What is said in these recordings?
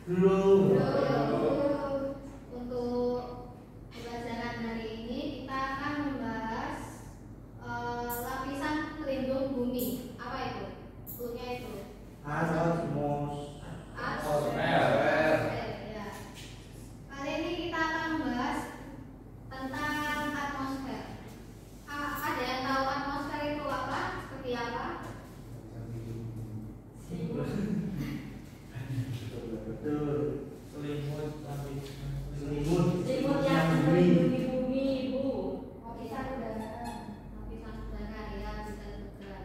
Belum. Untuk pembelajaran hari ini kita akan membahas lapisan pelindung bumi. Apa itu? Cluenya itu atmosfer. Ya. Kali ini kita akan membahas tentang atmosfer. Ada yang tahu atmosfer itu apa? Seperti apa? Betul. Selimut yang melindungi bumi, Bu. Lapisan udara ya, bisa juga.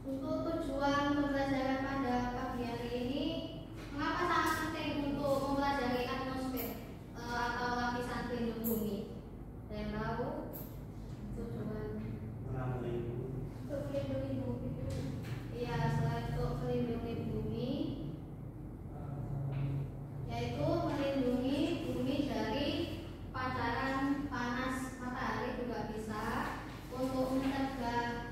Untuk tujuan pembelajaran pada pagi hari ini, mengapa sangat penting untuk mempelajari atmosfer atau lapisan pelindung bumi? Ada yang tahu tujuan? Untuk melindungi bumi. Iya, selain untuk melindungi bumi, yaitu melindungi bumi dari pancaran panas matahari juga bisa, untuk mencegah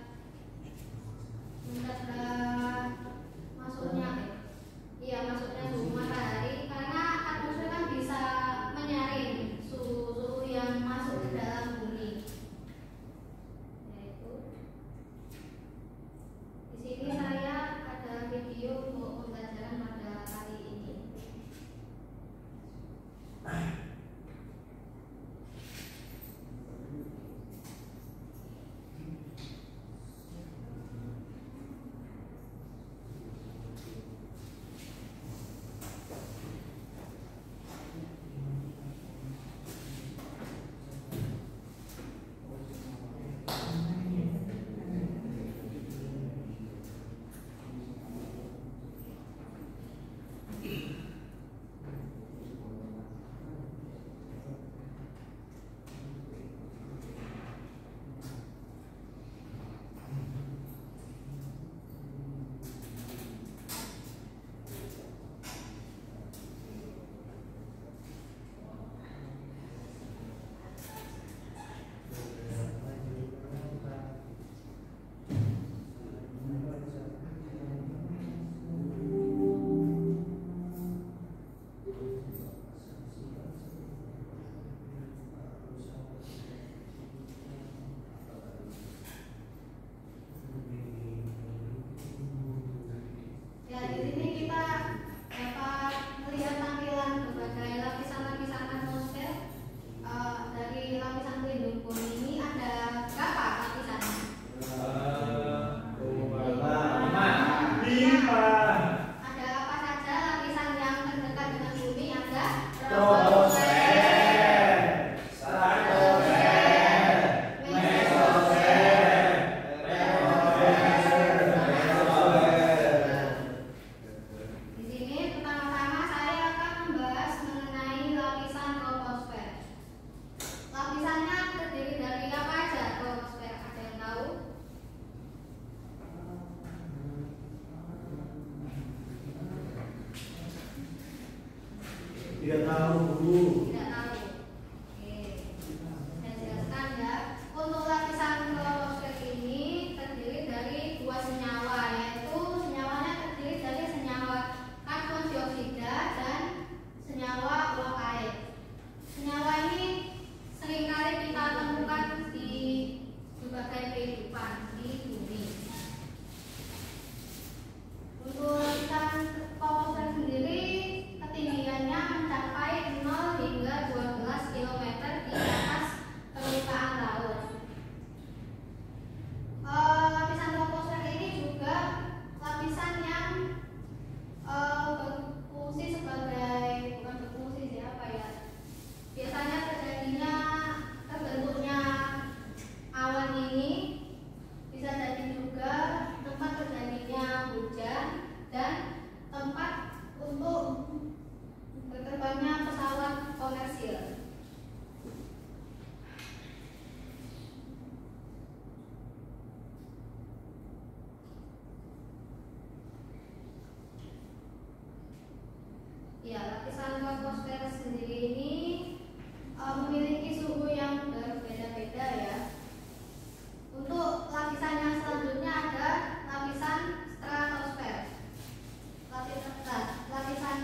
masuknya suhu matahari, karena atmosfer kan bisa menyaring suhu yang masuk ke dalam bumi. Yaitu di sini saya ada video untuk pembelajaran pada kali ini. Ya, di sini kita dapat melihat tampilan berbagai lapisan-lapisan atmosfer. Dari lapisan pelindung bumi ini ada berapa lapisannya? 5. Ada apa saja lapisan yang terdekat dengan bumi? Ada Troposfer, stratosfer, mesosfer, Di sini pertama-tama saya akan membahas mengenai lapisan troposfer. Lapisannya terdiri dari apa aja troposfer? Ada yang tahu? Tidak tahu, Bu. Tidak tahu. Oke. Saya jelaskan ya. Untuk lapisan troposfer ini terdiri dari dua senyawa, yaitu senyawanya terdiri dari senyawa karbon dioksida dan senyawa uap air. Senyawa ini seringkali kita temukan di berbagai kehidupan di bumi. Untuk lapisan troposfer sendiri ketinggiannya mencapai 0 hingga 12 km di atas permukaan laut. Lapisan troposfer ini juga lapisan yang berfungsi sebagai, bukan berfungsi siapa ya, biasanya terbentuknya awan ini bisa jadi juga tempat terjadinya hujan dan tempat untuk berterbangnya pesawat komersil. Ya, lapisan troposfer sendiri ini memiliki suhu yang berbeda-beda ya. Untuk lapisan yang selanjutnya ada lapisan stratosfer. Lapisan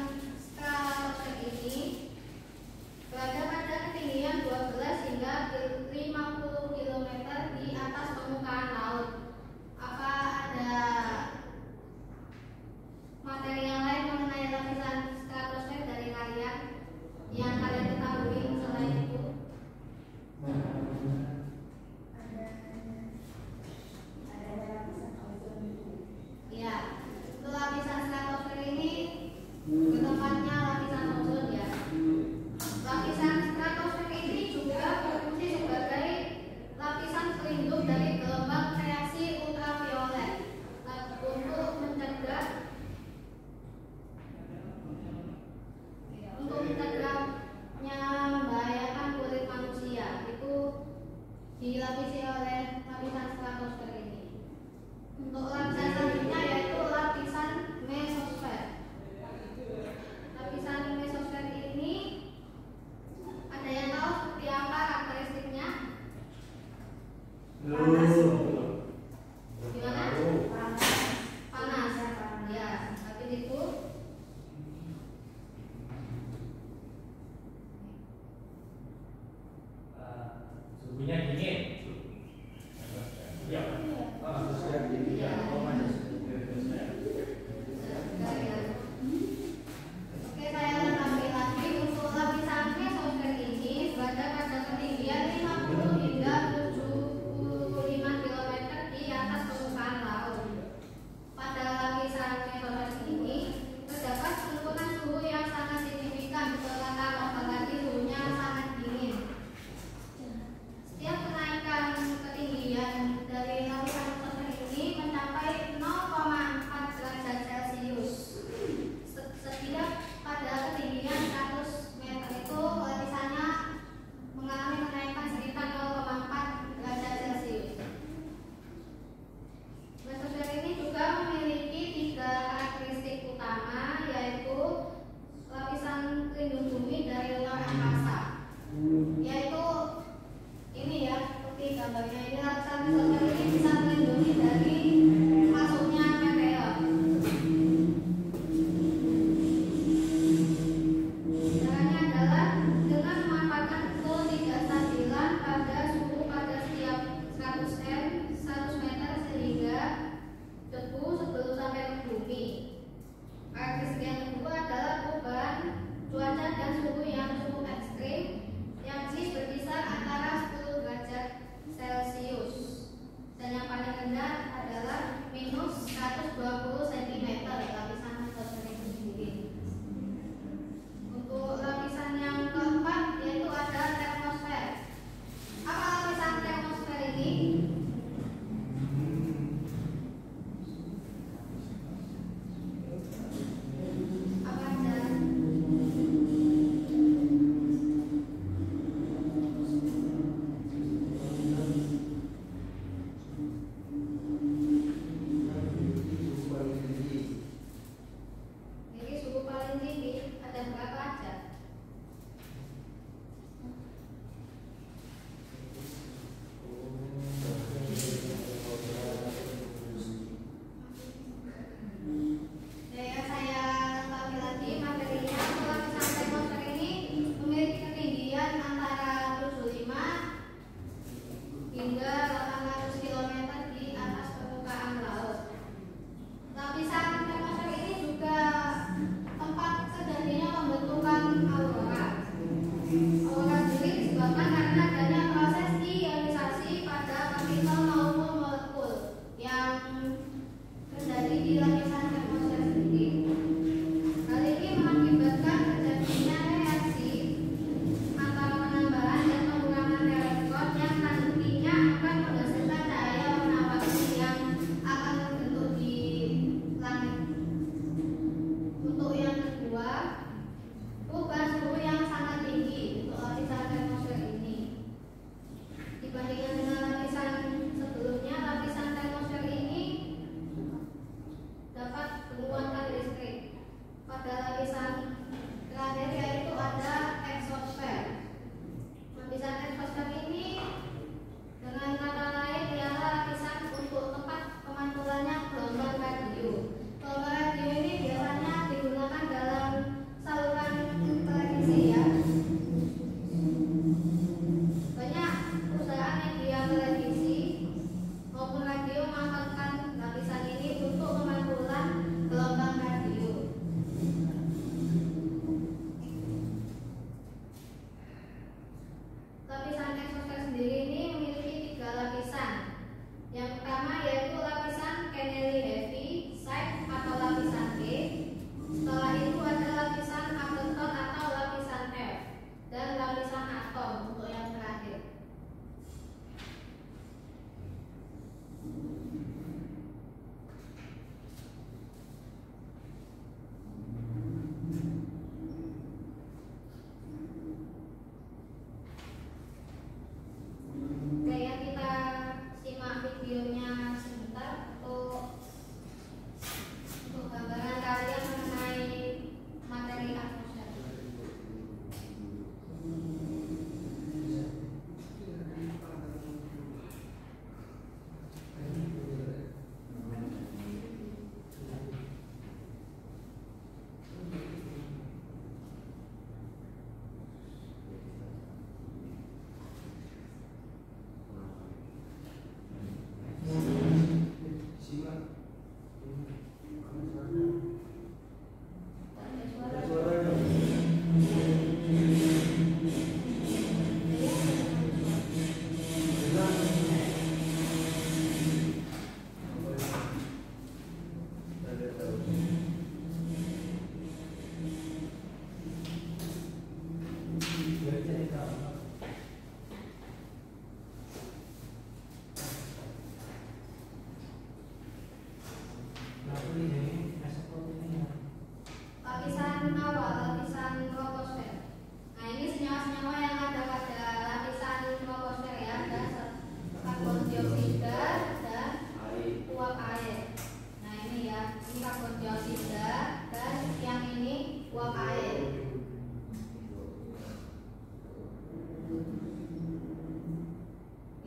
tersebut dioksida dan yang ini uap air.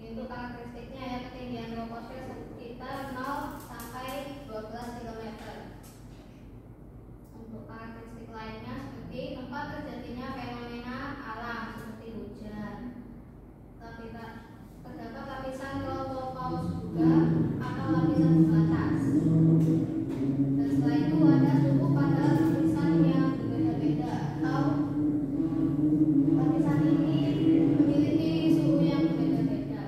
Itu karakteristiknya ya, ketinggian troposfer sekitar 0 sampai 12 km. Untuk karakteristik lainnya seperti tempat terjadinya fenomena alam seperti hujan. Terdapat lapisan tropopaus juga atau lapisan pembatas. Dan setelah itu ada suhu pada lapisan yang berbeda-beda atau lapisan ini memiliki suhu yang berbeda-beda.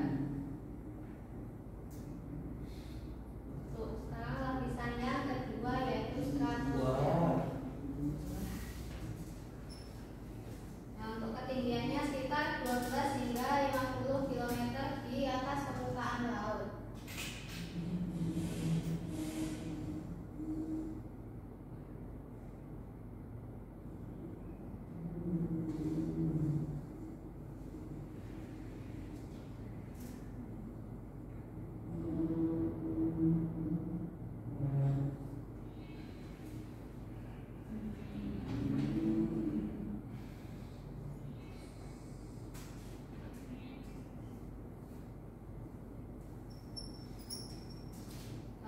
Sekarang lapisan yang kedua yaitu stratosfer. Nah, untuk ketinggiannya sekitar 12 hingga 50 km di atas permukaan laut.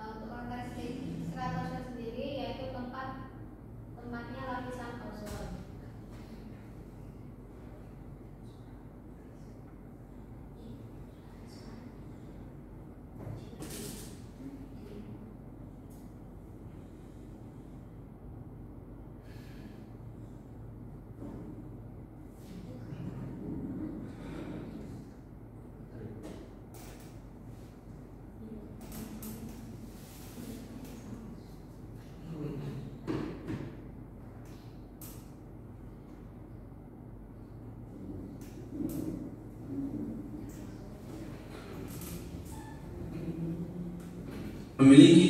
Untuk karakteristik stratosfer sendiri yaitu tempatnya lapisan ozon. Memiliki.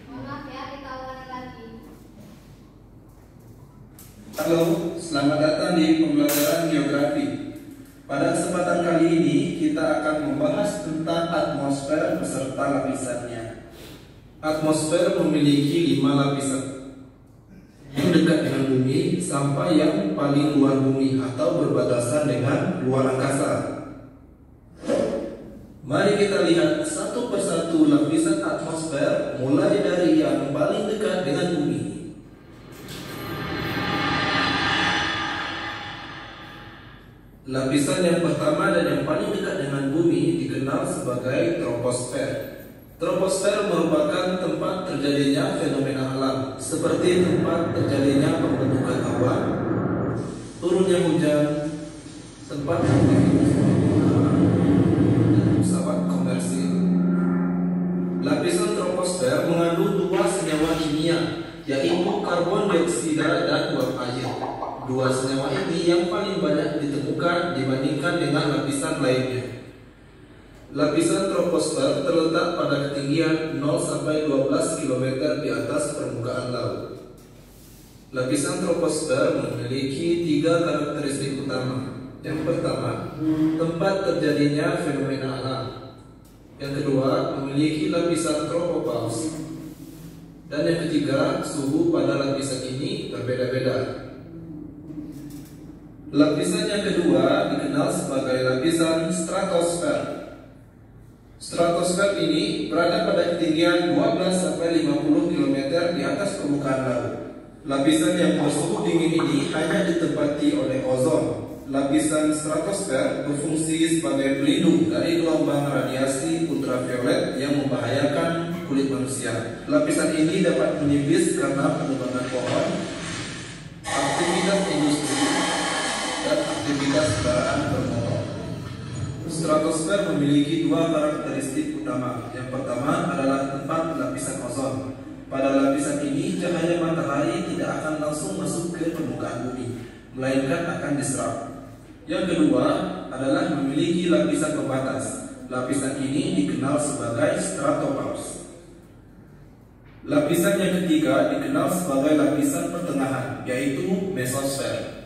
Mohon maaf ya, kita ulangi lagi. Halo, selamat datang di pembelajaran geografi. Pada kesempatan kali ini kita akan membahas tentang atmosfer beserta lapisannya. Atmosfer memiliki 5 lapisan, yang dekat dengan bumi sampai yang paling luar bumi atau berbatasan dengan luar angkasa. Mari kita lihat satu persatu lapisan atmosfer, mulai dari yang paling dekat dengan bumi. Lapisan yang pertama dan yang paling dekat dengan bumi dikenal sebagai troposfer. Troposfer merupakan tempat terjadinya fenomena alam, seperti tempat terjadinya pembentukan awan, turunnya hujan, tempat aktivitas dan pesawat komersil. Lapisan troposfer mengandung 2 senyawa kimia, yaitu karbon dioksida dan uap air. 2 senyawa ini yang paling banyak ditemukan dibandingkan dengan lapisan lainnya. Lapisan troposfer terletak pada ketinggian 0 sampai 12 km di atas permukaan laut. Lapisan troposfer memiliki 3 karakteristik utama. Yang pertama, tempat terjadinya fenomena alam. Yang kedua, memiliki lapisan tropopaus. Dan yang ketiga, suhu pada lapisan ini berbeda-beda. Lapisan yang kedua dikenal sebagai lapisan stratosfer. Stratosfer ini berada pada ketinggian 12 sampai 50 km di atas permukaan laut. Lapisan yang bersuhu dingin ini hanya ditempati oleh ozon. Lapisan stratosfer berfungsi sebagai pelindung dari gelombang radiasi ultraviolet yang membahayakan kulit manusia. Lapisan ini dapat menipis karena penebangan pohon, aktivitas industri, dan aktivitas kendaraan bermotor. Stratosfer memiliki 2 karakteristik utama. Yang pertama adalah tempat lapisan ozon. Pada lapisan ini cahaya matahari tidak akan langsung masuk ke permukaan bumi, melainkan akan diserap. Yang kedua adalah memiliki lapisan pembatas. Lapisan ini dikenal sebagai stratopaus. Lapisan yang ketiga dikenal sebagai lapisan pertengahan, yaitu mesosfer.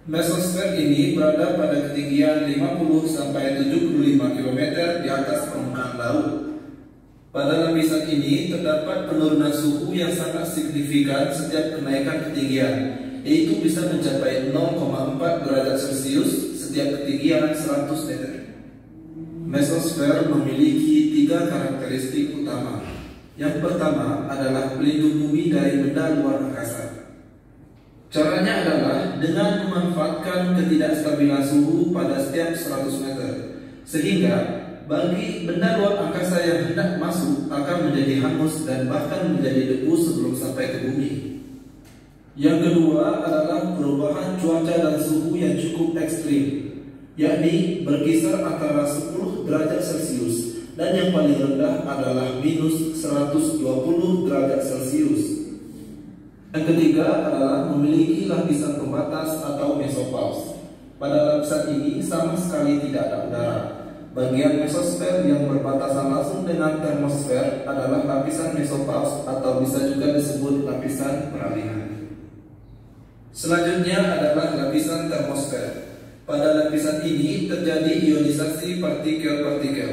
Mesosfer ini berada pada ketinggian 50 sampai 75 km di atas permukaan laut. Pada lapisan ini terdapat penurunan suhu yang sangat signifikan setiap kenaikan ketinggian, yaitu bisa mencapai 0,4 derajat Celcius setiap ketinggian 100 meter. Mesosfer memiliki 3 karakteristik utama. Yang pertama adalah pelindung bumi dari benda luar angkasa. Caranya adalah dengan memanfaatkan ketidakstabilan suhu pada setiap 100 meter, sehingga bagi benda luar angkasa yang hendak masuk akan menjadi hangus dan bahkan menjadi debu sebelum sampai ke bumi. Yang kedua adalah perubahan cuaca dan suhu yang cukup ekstrim, yakni berkisar antara 10 derajat Celcius dan yang paling rendah adalah minus 120 derajat Celcius. Yang ketiga adalah memiliki lapisan pembatas atau mesopause. Pada lapisan ini sama sekali tidak ada udara. Bagian mesosfer yang berbatasan langsung dengan termosfer adalah lapisan mesopause atau bisa juga disebut lapisan peralihan. Selanjutnya adalah lapisan termosfer. Pada lapisan ini terjadi ionisasi partikel-partikel,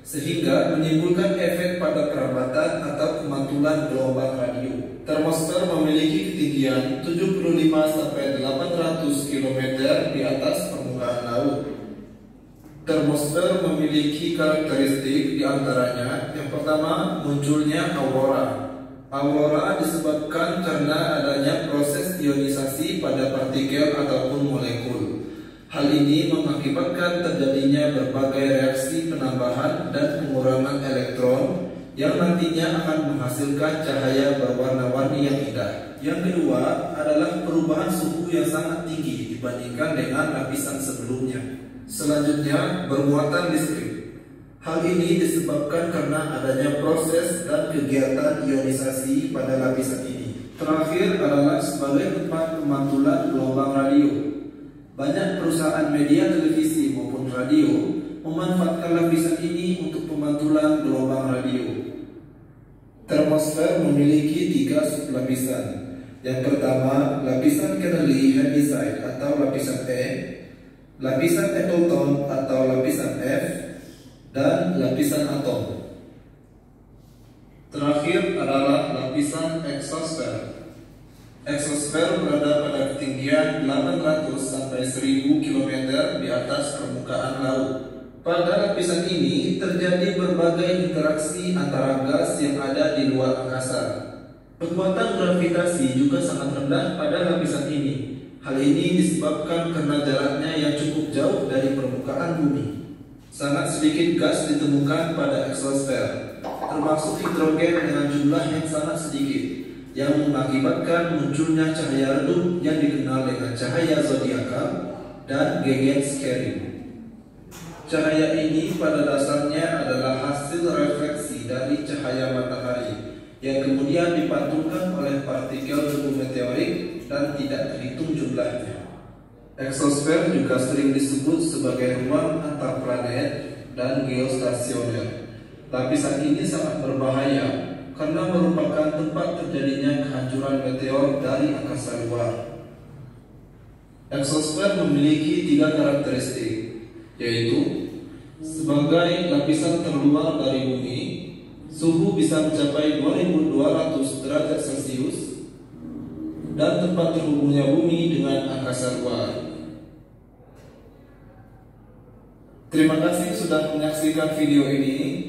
sehingga menimbulkan efek pada perambatan atau pemantulan gelombang radio. Termosfer memiliki ketinggian 75-800 km di atas permukaan laut. Termosfer memiliki karakteristik diantaranya, yang pertama munculnya aurora. Aurora disebabkan karena adanya proses ionisasi pada partikel ataupun molekul. Hal ini mengakibatkan terjadinya berbagai reaksi penambahan dan pengurangan elektron yang nantinya akan menghasilkan cahaya berwarna-warni yang indah. Yang kedua adalah perubahan suhu yang sangat tinggi dibandingkan dengan lapisan sebelumnya. Selanjutnya, bermuatan listrik. Hal ini disebabkan karena adanya proses dan kegiatan ionisasi pada lapisan ini. Terakhir adalah sebagai tempat pemantulan gelombang radio. Banyak perusahaan media televisi maupun radio memanfaatkan lapisan ini untuk pemantulan gelombang radio. Termosfer memiliki 3 sublapisan. Yang pertama, lapisan Kennedy-Heaviside atau lapisan E, lapisan Appleton atau lapisan F, dan lapisan atom. Terakhir adalah lapisan exosfer. Exosfer berada pada ketinggian 800 sampai 1000 km di atas permukaan laut. Pada lapisan ini terjadi berbagai interaksi antara gas yang ada di luar angkasa. Kekuatan gravitasi juga sangat rendah pada lapisan ini. Hal ini disebabkan karena jaraknya yang cukup jauh dari permukaan bumi. Sangat sedikit gas ditemukan pada exosfer, termasuk hidrogen dengan jumlah yang sangat sedikit, yang mengakibatkan munculnya cahaya redup yang dikenal dengan cahaya zodiakal dan Gaussian. Cahaya ini pada dasarnya adalah hasil refleksi dari cahaya matahari yang kemudian dipantulkan oleh partikel debu meteorik dan tidak terhitung jumlahnya. Exosfer juga sering disebut sebagai ruang antar planet dan geostasioner. Lapisan ini sangat berbahaya karena merupakan tempat terjadinya kehancuran meteor dari angkasa luar. Exosfer memiliki 3 karakteristik, yaitu sebagai lapisan terluar dari bumi, suhu bisa mencapai 2200 derajat Celcius, dan tempat terhubungnya bumi dengan angkasa luar. Terima kasih sudah menyaksikan video ini.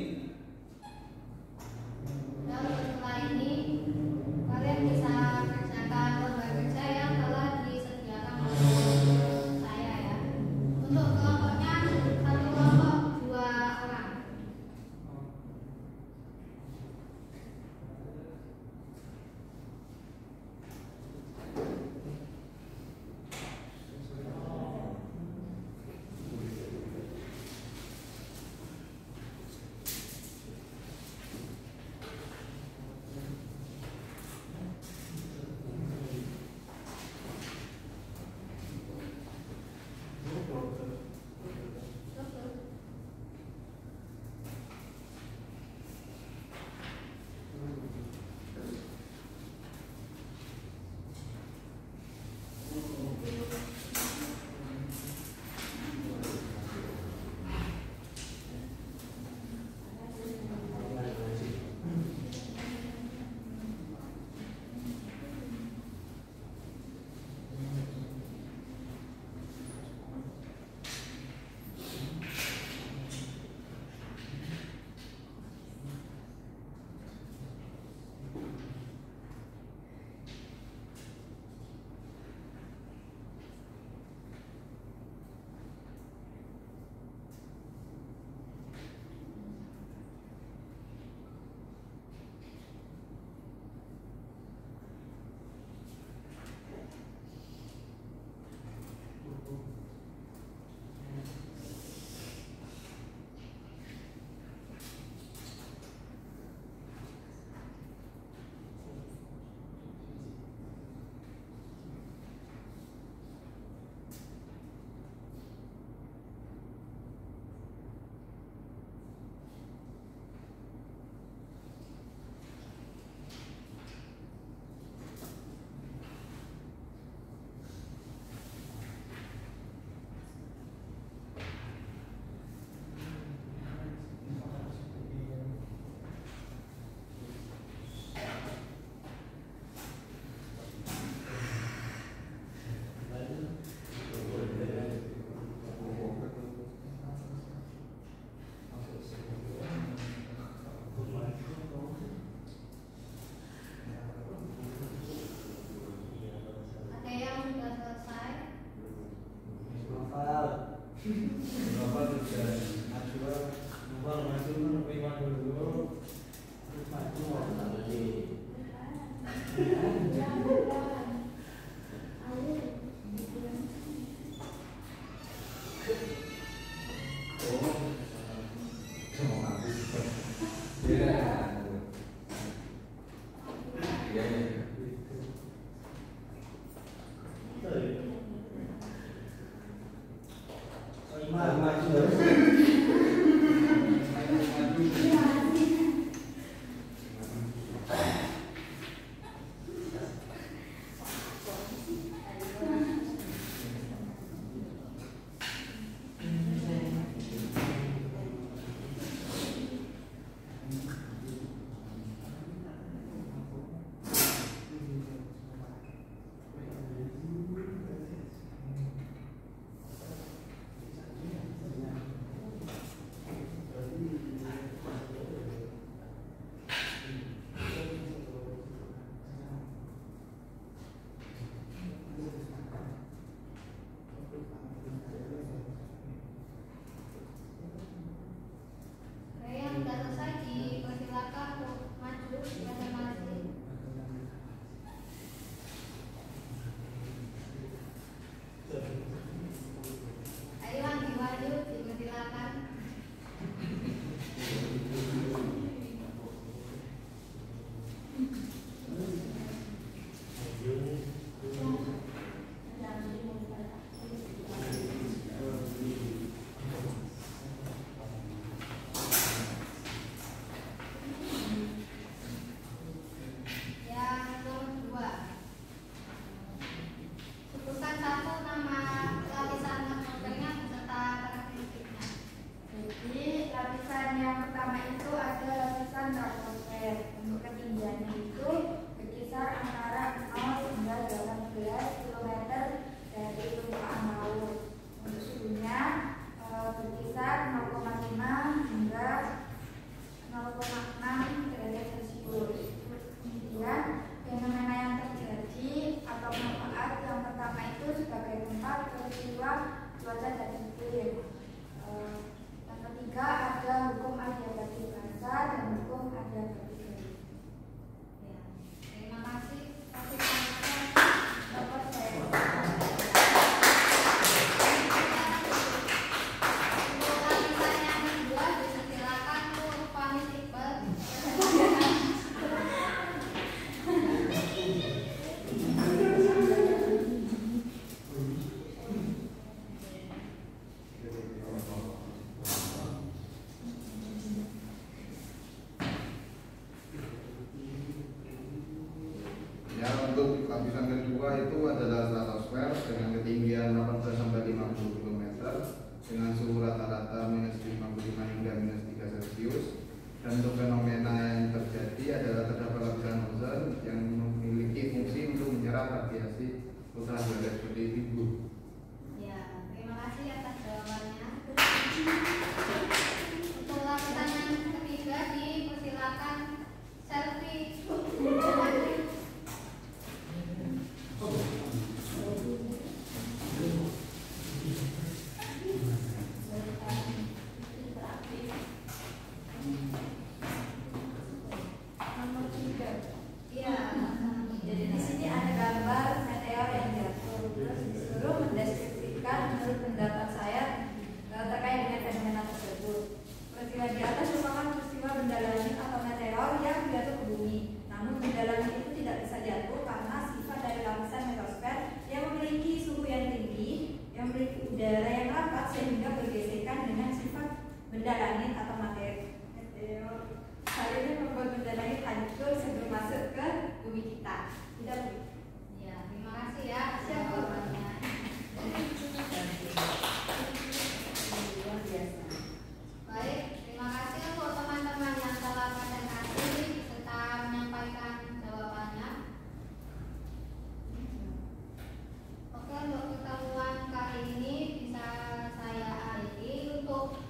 Yang sudah selesai dipersilakan untuk maju masing-masing. Ayo yang maju dipersilakan. Yang nomor 2, sebutkan satu nama lapisan atmosfernya beserta karakteristiknya. Jadi lapisan yang pertama itu ada lapisan troposfer. Untuk ketinggiannya itu berkisar antara 0 hingga 18 km dari permukaan laut. Untuk suhunya berkisar 0,5 hingga 0,6 derajat Celcius. Kemudian fenomena yang terjadi atau manfaat yang pertama itu sebagai tempat peristiwa cuaca dan iklim. Yang ketiga ada hukum adiabatik basah dan hukum adiabatik kering. Ya, terima kasih. Untuk lapisan yang kedua dipersilakan untuk Panisipel. Ya, untuk lapisan kedua itu adalah stratosfer dengan ketinggian 18 sampai 50 km dengan suhu rata-rata minus 55 hingga minus 3 Celcius. Dan untuk fenomena yang terjadi adalah terdapat lapisan ozon yang memiliki fungsi untuk menyerap radiasi ultraviolet seperti itu. Ya, terima kasih atas jawabannya. Untuk lapisan yang ketiga dipersilakan selfie. Nomor 3. Iya. Jadi di sini ada gambar meteor yang jatuh. Terus disuruh mendeskripsikan menurut pendapat saya terkait dengan fenomena tersebut. Peristiwa di atas merupakan peristiwa benda langit atau meteor yang jatuh ke bumi. Namun benda langit itu tidak bisa jatuh karena sifat dari lapisan meteosfer yang memiliki suhu yang tinggi, yang memiliki udara yang rapat sehingga bergesekan dengan sifat benda langit atau meteor. Hal ini membuat benda langit hancur sebelum masuk ke bumi kita. Tidak begitu. Ya, terima kasih ya atas jawabannya. Luar biasa. Baik, terima kasih untuk teman-teman yang telah presentasi serta menyampaikan jawabannya. Oke, untuk pertemuan kali ini bisa saya akhiri. Untuk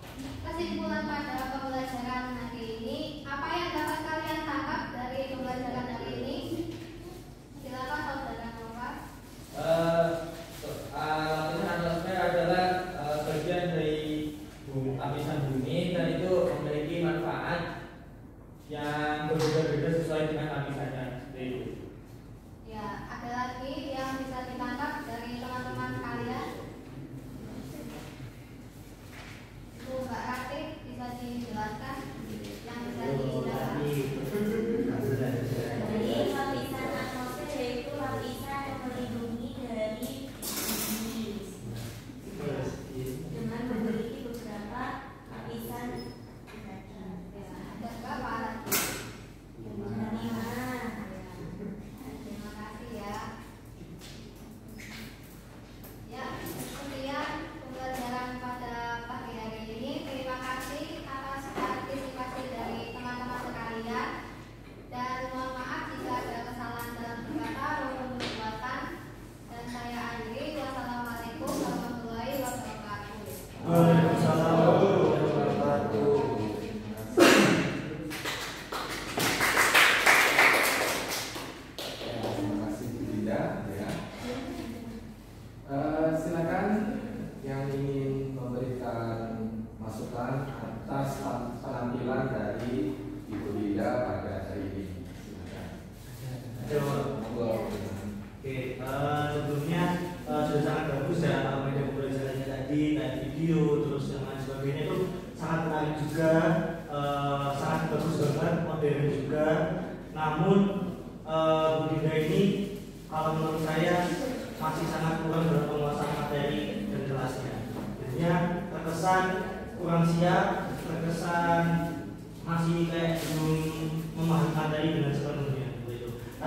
kesimpulan pada pembelajaran hari ini, apa yang dapat kalian tangkap dari pembelajaran hari ini? Silakan saudara Nova.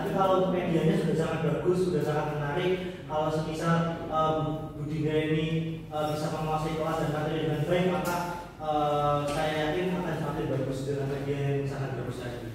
Tapi kalau medianya sudah sangat bagus, sudah sangat menarik, kalau semisal budidaya ini bisa menguasai kelas dan materi dengan baik, maka saya yakin akan semakin bagus dengan media yang sangat bagus tadi.